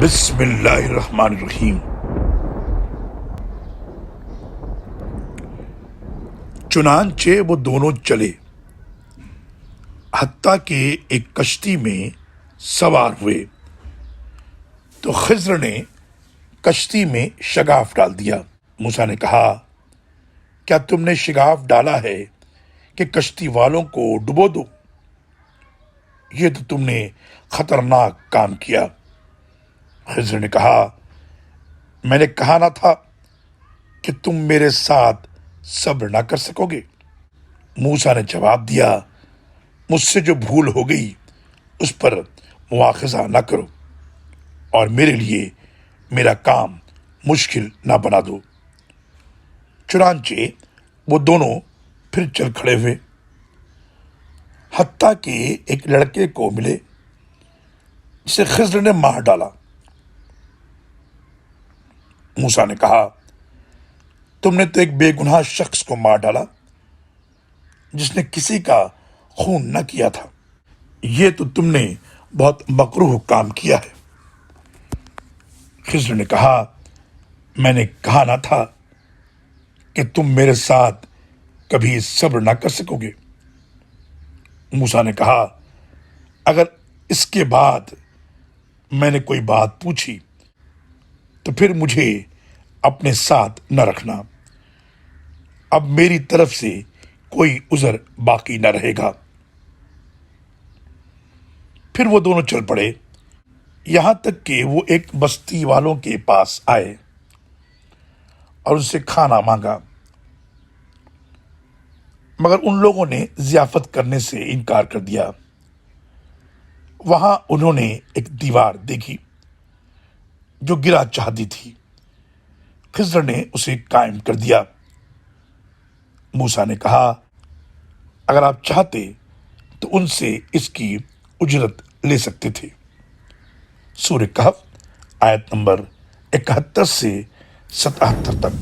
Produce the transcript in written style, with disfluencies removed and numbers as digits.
بسم اللہ الرحمن الرحیم۔ چنانچہ وہ دونوں چلے حتیٰ کہ ایک کشتی میں سوار ہوئے تو خضر نے کشتی میں شگاف ڈال دیا۔ موسیٰ نے کہا، کیا تم نے شگاف ڈالا ہے کہ کشتی والوں کو ڈبو دو؟ یہ تو تم نے خطرناک کام کیا۔ خضر نے کہا، میں نے کہا نہ تھا کہ تم میرے ساتھ صبر نہ کر سکو گے؟ موسیٰ نے جواب دیا، مجھ سے جو بھول ہو گئی اس پر مواخذہ نہ کرو اور میرے لیے میرا کام مشکل نہ بنا دو۔ چنانچہ وہ دونوں پھر چل کھڑے ہوئے حتیٰ کہ ایک لڑکے کو ملے جسے خضر نے مار ڈالا۔ موسیٰ نے کہا، تم نے تو ایک بے گناہ شخص کو مار ڈالا جس نے کسی کا خون نہ کیا تھا۔ یہ تو تم نے بہت مکروہ کام کیا ہے۔ خضر نے کہا، میں نے کہا نہ تھا کہ تم میرے ساتھ کبھی صبر نہ کر سکو گے؟ موسیٰ نے کہا، اگر اس کے بعد میں نے کوئی بات پوچھی تو پھر مجھے اپنے ساتھ نہ رکھنا، اب میری طرف سے کوئی عذر باقی نہ رہے گا۔ پھر وہ دونوں چل پڑے یہاں تک کہ وہ ایک بستی والوں کے پاس آئے اور ان سے کھانا مانگا، مگر ان لوگوں نے ضیافت کرنے سے انکار کر دیا۔ وہاں انہوں نے ایک دیوار دیکھی جو گرا چاہتی تھی، خضر نے اسے قائم کر دیا۔ موسیٰ نے کہا، اگر آپ چاہتے تو ان سے اس کی اجرت لے سکتے تھے۔ سورہ کہف آیت نمبر 71 سے 77 تک۔